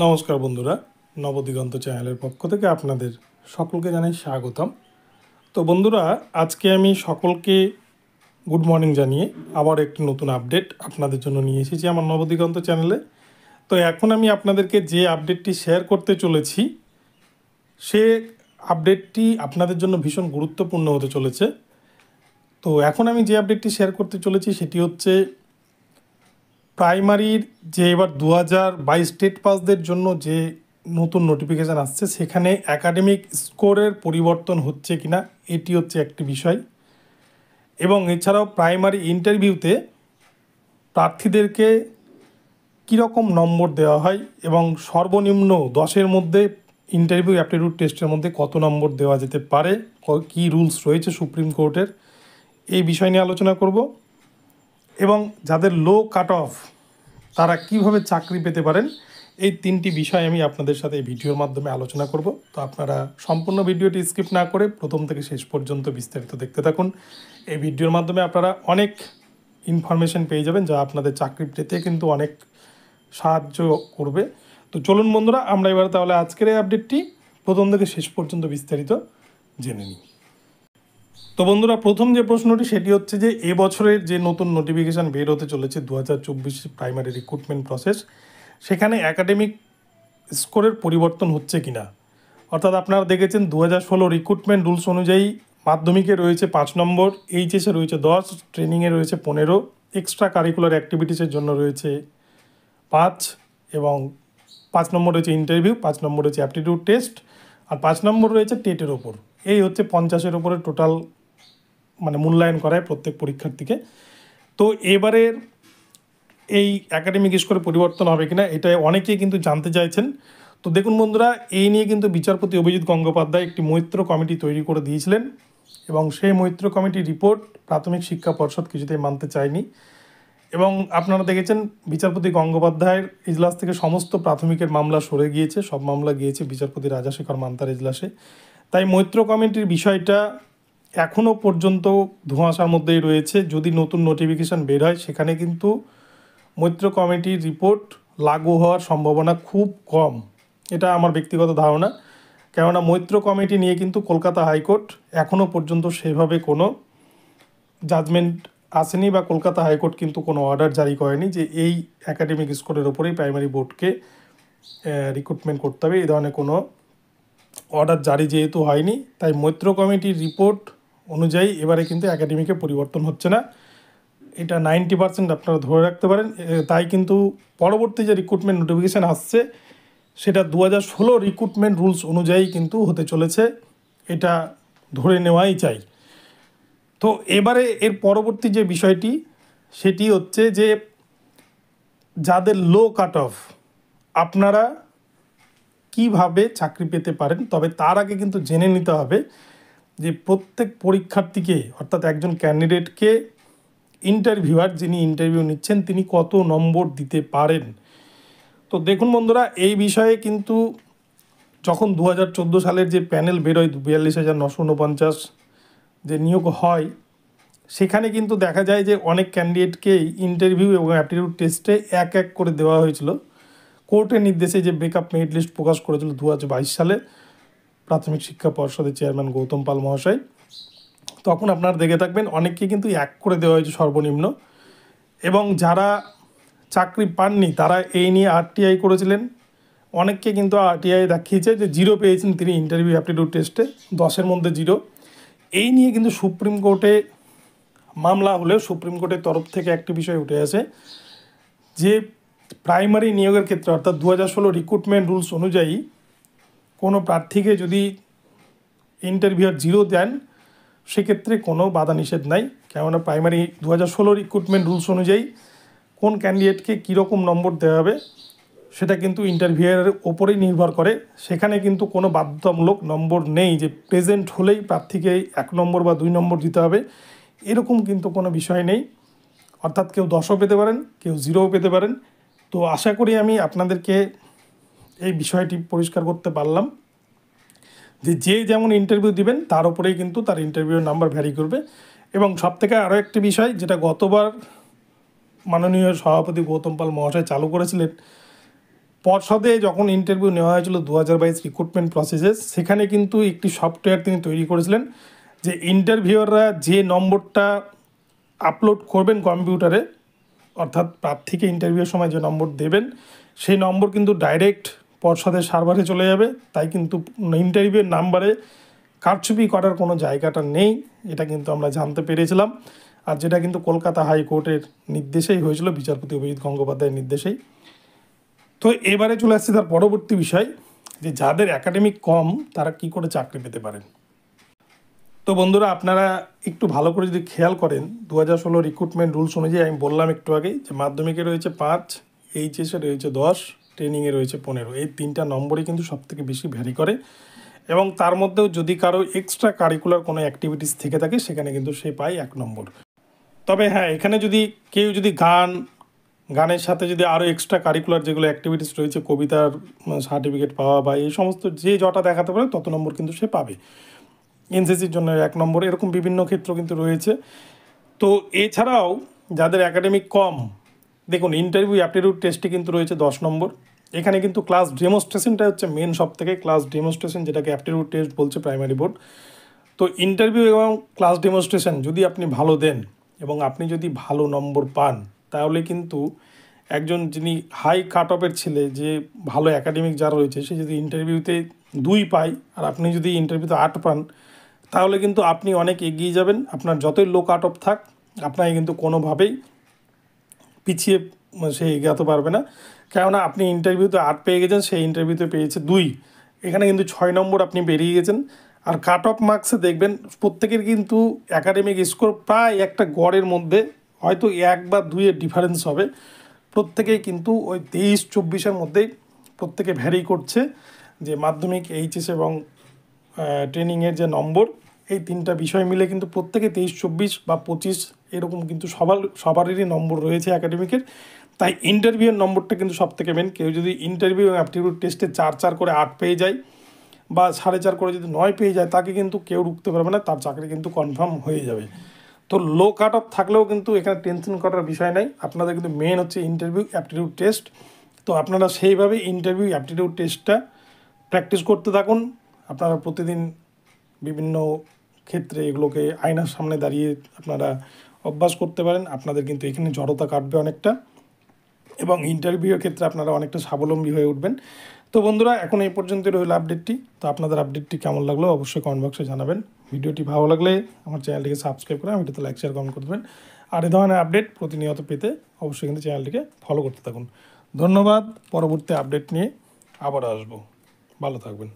নমস্কার বন্ধুরা, নবদিগন্ত চ্যানেলের পক্ষ থেকে আপনাদের সকলকে জানাই স্বাগতম। তো বন্ধুরা, আজকে আমি সকলকে গুড মর্নিং জানিয়ে আবার একটি নতুন আপডেট আপনাদের জন্য নিয়ে এসেছি আমার নবদিগন্ত চ্যানেলে। তো এখন আমি আপনাদেরকে যে আপডেটটি শেয়ার করতে চলেছি, সে আপডেটটি আপনাদের জন্য ভীষণ গুরুত্বপূর্ণ হতে চলেছে। তো এখন আমি যে আপডেটটি শেয়ার করতে চলেছি সেটি হচ্ছে প্রাইমারির যে এবার 2022 স্টেট পাসদের জন্য যে নতুন নোটিফিকেশান আসছে, সেখানে একাডেমিক স্কোরের পরিবর্তন হচ্ছে কিনা এটি হচ্ছে একটি বিষয়। এবং এছাড়াও প্রাইমারি ইন্টারভিউতে প্রার্থীদেরকে কীরকম নম্বর দেওয়া হয় এবং সর্বনিম্ন 10-এর মধ্যে ইন্টারভিউ অ্যাপটিটিউড টেস্টের মধ্যে কত নম্বর দেওয়া যেতে পারে, কী রুলস রয়েছে সুপ্রিম কোর্টের, এই বিষয় নিয়ে আলোচনা করব। এবং যাদের লো কাট অফ তারা কিভাবে চাকরি পেতে পারেন, এই তিনটি বিষয় আমি আপনাদের সাথে এই ভিডিওর মাধ্যমে আলোচনা করব। তো আপনারা সম্পূর্ণ ভিডিওটি স্কিপ না করে প্রথম থেকে শেষ পর্যন্ত বিস্তারিত দেখতে থাকুন। এই ভিডিওর মাধ্যমে আপনারা অনেক ইনফরমেশন পেয়ে যাবেন, যা আপনাদের চাকরি পেতে কিন্তু অনেক সাহায্য করবে। তো চলুন বন্ধুরা, আমরা এবার তাহলে আজকের এই আপডেটটি প্রথম থেকে শেষ পর্যন্ত বিস্তারিত জেনে নিই। তো বন্ধুরা, প্রথম যে প্রশ্নটি সেটি হচ্ছে যে এবছরের যে নতুন নোটিফিকেশান বের হতে চলেছে 2024 প্রাইমারি রিক্রুটমেন্ট প্রসেস, সেখানে একাডেমিক স্কোরের পরিবর্তন হচ্ছে কি না। অর্থাৎ আপনারা দেখেছেন 2016 রিক্রুটমেন্ট রুলস অনুযায়ী মাধ্যমিকে রয়েছে 5 নম্বর, এইচএসে রয়েছে 10, ট্রেনিংয়ে রয়েছে 15, এক্সট্রা কারিকুলার অ্যাক্টিভিটিসের জন্য রয়েছে 5, এবং 5 নম্বর রয়েছে ইন্টারভিউ, 5 নম্বর রয়েছে অ্যাপটিটিউড টেস্ট, আর 5 নম্বর রয়েছে টেটের ওপর। এই হচ্ছে 50-এর ওপরে টোটাল মূল্যায়ন করায় প্রত্যেক পরীক্ষার্থীকে। তো এবারের এই একাডেমিক স্কোরে পরিবর্তন হবে কিনা এটা অনেকেই কিন্তু জানতে চাইছেন। তো দেখুন বন্ধুরা, এই নিয়ে কিন্তু বিচারপতি অভিজিৎ গঙ্গোপাধ্যায় একটি মৈত্র কমিটি তৈরি করে দিয়েছিলেন, এবং সেই মৈত্র কমিটির রিপোর্ট প্রাথমিক শিক্ষা পর্ষদ কিছুতেই মানতে চায়নি। এবং আপনারা দেখেছেন বিচারপতি গঙ্গোপাধ্যায়ের ইজলাস থেকে সমস্ত প্রাথমিকের মামলা সরে গিয়েছে, সব মামলা গিয়েছে বিচারপতি রাজাশেখর মান্তার ইজলাসে। তাই মৈত্র কমিটির বিষয়টা এখনও পর্যন্ত ধোঁয়াশার মধ্যেই রয়েছে। যদি নতুন নোটিফিকেশান বের হয়, সেখানে কিন্তু মৈত্র কমিটির রিপোর্ট লাগু হওয়ার সম্ভাবনা খুব কম, এটা আমার ব্যক্তিগত ধারণা। কেননা মৈত্র কমিটি নিয়ে কিন্তু কলকাতা হাইকোর্ট এখনও পর্যন্ত সেভাবে কোনো জাজমেন্ট আসেনি, বা কলকাতা হাইকোর্ট কিন্তু কোনো অর্ডার জারি করেনি যে এই একাডেমিক স্কোরের ওপরেই প্রাইমারি বোর্ডকে রিক্রুটমেন্ট করতে হবে। এই ধরনের কোনো অর্ডার জারি যেহেতু হয়নি, তাই মৈত্র কমিটির রিপোর্ট অনুযায়ী এবারে কিন্তু একাডেমিকে পরিবর্তন হচ্ছে না, এটা 90% আপনারা ধরে রাখতে পারেন। তাই কিন্তু পরবর্তী যে রিক্রুটমেন্ট নোটিফিকেশান আসছে, সেটা 2016 রিক্রুটমেন্ট রুলস অনুযায়ী কিন্তু হতে চলেছে, এটা ধরে নেওয়াই চাই। তো এবারে এর পরবর্তী যে বিষয়টি সেটি হচ্ছে যে যাদের লো কাট অফ আপনারা কিভাবে চাকরি পেতে পারেন। তবে তার আগে কিন্তু জেনে নিতে হবে যে প্রত্যেক পরীক্ষার্থীকে, অর্থাৎ একজন ক্যান্ডিডেটকে ইন্টারভিউয়ার যিনি ইন্টারভিউ নিচ্ছেন তিনি কত নম্বর দিতে পারেন। তো দেখুন বন্ধুরা, এই বিষয়ে কিন্তু যখন 2014 সালের যে প্যানেল বেরোয় 42,949 যে নিয়োগ হয়, সেখানে কিন্তু দেখা যায় যে অনেক ক্যান্ডিডেটকে ইন্টারভিউ এবং অ্যাপটিটিউড টেস্টে এক এক করে দেওয়া হয়েছিল। কোর্টের নির্দেশে যে ব্রেকআপ মেরিট লিস্ট প্রকাশ করেছিল 2022 সালে প্রাথমিক শিক্ষা পর্ষদের চেয়ারম্যান গৌতম পাল মহাশয়, তখন আপনারা দেখে থাকবেন অনেককে কিন্তু এক করে দেওয়া হয়েছে সর্বনিম্ন। এবং যারা চাকরি পাননি তারা এই নিয়ে আরটিআই করেছিলেন, অনেককে কিন্তু আরটিআই দেখিয়েছে যে 0 পেয়েছেন তিনি ইন্টারভিউ অ্যাপটিটিউড টেস্টে, 10-এর মধ্যে 0। এই নিয়ে কিন্তু সুপ্রিম কোর্টে মামলা হলেও সুপ্রিম কোর্টের তরফ থেকে একটি বিষয় উঠে আসে যে প্রাইমারি নিয়োগের ক্ষেত্রে, অর্থাৎ 2016 রিক্রুটমেন্ট রুলস অনুযায়ী কোনো প্রার্থীকে যদি ইন্টারভিউয়ার 0 দেন, সেক্ষেত্রে কোনো বাধা নিষেধ নাই। কেননা প্রাইমারি 2016 রিক্রুটমেন্ট রুলস অনুযায়ী কোন ক্যান্ডিডেটকে কীরকম নম্বর দেওয়া হবে সেটা কিন্তু ইন্টারভিউয়ের ওপরেই নির্ভর করে। সেখানে কিন্তু কোনো বাধ্যতামূলক নম্বর নেই যে প্রেজেন্ট হলেই প্রার্থীকে 1 নম্বর বা 2 নম্বর দিতে হবে, এরকম কিন্তু কোনো বিষয় নেই। অর্থাৎ কেউ 10ও পেতে পারেন, কেউ 0ও পেতে পারেন। তো আশা করি আমি আপনাদেরকে এই বিষয়টি পরিষ্কার করতে পারলাম যে যে যেমন ইন্টারভিউ দিবেন তার উপরেই কিন্তু তার ইন্টারভিউর নাম্বার ভ্যারি করবে। এবং সবথেকে আরও একটি বিষয় যেটা গতবার মাননীয় সভাপতি গৌতম পাল মহাশয় চালু করেছিলেন, পর্ষদে যখন ইন্টারভিউ নেওয়া হয়েছিল 2022 রিক্রুটমেন্ট প্রসেসে, সেখানে কিন্তু একটি সফটওয়্যার তিনি তৈরি করেছিলেন যে ইন্টারভিউয়াররা যে নম্বরটা আপলোড করবেন কম্পিউটারে, অর্থাৎ প্রার্থীকে ইন্টারভিউয়ের সময় যে নম্বর দেবেন সেই নম্বর কিন্তু ডাইরেক্ট পর্ষদের সার্ভারে চলে যাবে। তাই কিন্তু ইন্টারভিউয়ের নাম্বারে কারচুপি করার কোনো জায়গাটা নেই, এটা কিন্তু আমরা জানতে পেরেছিলাম। আর যেটা কিন্তু কলকাতা হাইকোর্টের নির্দেশেই হয়েছিল, বিচারপতি অভিজিৎ গঙ্গোপাধ্যায়ের নির্দেশেই। তো এবারে চলে আসছে তার পরবর্তী বিষয়, যে যাদের একাডেমিক কম তারা কি করে চাকরি পেতে পারেন। তো বন্ধুরা, আপনারা একটু ভালো করে যদি খেয়াল করেন, 2016 রিক্রুটমেন্ট রুলস অনুযায়ী আমি বললাম একটু আগেই যে মাধ্যমিকে রয়েছে 5, এইচএসে রয়েছে 10, ট্রেনিংয়ে রয়েছে 15। এই 3টা নম্বরই কিন্তু সবথেকে বেশি ভ্যারি করে, এবং তার মধ্যেও যদি কারো এক্সট্রা কারিকুলার কোনো অ্যাক্টিভিটিস থেকে থাকে সেখানে কিন্তু সে পায় 1 নম্বর। তবে হ্যাঁ, এখানে যদি কেউ যদি গানের সাথে যদি আরও এক্সট্রা কারিকুলার যেগুলো অ্যাক্টিভিটিস রয়েছে, কবিতার সার্টিফিকেট পাওয়া বা এই সমস্ত যে জটা দেখাতে পারে তত নম্বর কিন্তু সে পাবে। এনসিসির জন্য 1 নম্বর, এরকম বিভিন্ন ক্ষেত্র কিন্তু রয়েছে। তো এছাড়াও যাদের একাডেমিক কম, দেখুন ইন্টারভিউ অ্যাপটিটিউড টেস্টে কিন্তু রয়েছে 10 নম্বর। এখানে কিন্তু ক্লাস ডেমনস্ট্রেশনটা হচ্ছে মেন সব থেকে, ক্লাস ডেমনস্ট্রেশন যেটাকে অ্যাপটিটিউড টেস্ট বলছে প্রাইমারি বোর্ড। তো ইন্টারভিউ এবং ক্লাস ডেমনস্ট্রেশন যদি আপনি ভালো দেন এবং আপনি যদি ভালো নম্বর পান, তাহলে কিন্তু একজন যিনি হাই কাট অফের ছেলে, যে ভালো একাডেমিক যারা রয়েছে, সে যদি ইন্টারভিউতে 2 পায় আর আপনি যদি ইন্টারভিউতে 8 পান, তাহলে কিন্তু আপনি অনেক এগিয়ে যাবেন। আপনার যতই লো কাট অফ থাক, আপনাকে কিন্তু কোনোভাবেই পিছিয়ে সে এগোতে পারবে না। কেননা আপনি ইন্টারভিউতে 8 পেয়ে গেছেন, সেই ইন্টারভিউতে পেয়েছে 2, এখানে কিন্তু 6 নম্বর আপনি বেরিয়ে গেছেন। আর কাট অফ মার্কসে দেখবেন প্রত্যেকের কিন্তু একাডেমিক স্কোর প্রায় একটা গড়ের মধ্যে, হয়তো 1 বা 2-এর ডিফারেন্স হবে। প্রত্যেকেই কিন্তু ওই 23-24-এর মধ্যেই প্রত্যেকে ভ্যারি করছে, যে মাধ্যমিক, এইচএস এবং ট্রেনিংয়ের যে নম্বর, এই 3টা বিষয় মিলে কিন্তু প্রত্যেকে 23-24 বা 25 এরকম কিন্তু সবারই নম্বর রয়েছে একাডেমিকের। তাই ইন্টারভিউয়ের নম্বরটা কিন্তু সব থেকে মেন। কেউ যদি ইন্টারভিউ এবং অ্যাপটিটিউড টেস্টে 4 করে 8 পেয়ে যায় বা 4.5 করে যদি 9 পেয়ে যায়, তাকে কিন্তু কেউ রুখতে পারবে না, তার চাকরি কিন্তু কনফার্ম হয়ে যাবে। তো লো কাট অফ থাকলেও কিন্তু এখানে টেনশন করার বিষয় নাই, আপনাদের কিন্তু মেন হচ্ছে ইন্টারভিউ অ্যাপটিটিউড টেস্ট। তো আপনারা সেইভাবে ইন্টারভিউ অ্যাপটিটিউড টেস্টটা প্র্যাকটিস করতে থাকুন। আপনারা প্রতিদিন বিভিন্ন ক্ষেত্রে এগুলোকে আয়নার সামনে দাঁড়িয়ে আপনারা অভ্যাস করতে পারেন। আপনাদের কিন্তু এখানে জড়তা কাটবে অনেকটা, এবং ইন্টারভিউয়ের ক্ষেত্রে আপনারা অনেকটা স্বাবলম্বী হয়ে উঠবেন। তো বন্ধুরা, এখন এই পর্যন্তই রইল আপডেটটি। তো আপনাদের আপডেটটি কেমন লাগলো অবশ্যই কমেন্ট বক্সে জানাবেন। ভিডিওটি ভালো লাগলে আমার চ্যানেলটিকে সাবস্ক্রাইব করে ভিডিওতে লাইক, শেয়ার, কমেন্ট করে দেবেন। আর এই ধরনের আপডেট প্রতিনিয়ত পেতে অবশ্যই কিন্তু চ্যানেলটিকে ফলো করতে থাকুন। ধন্যবাদ। পরবর্তী আপডেট নিয়ে আবার আসবো। ভালো থাকবেন।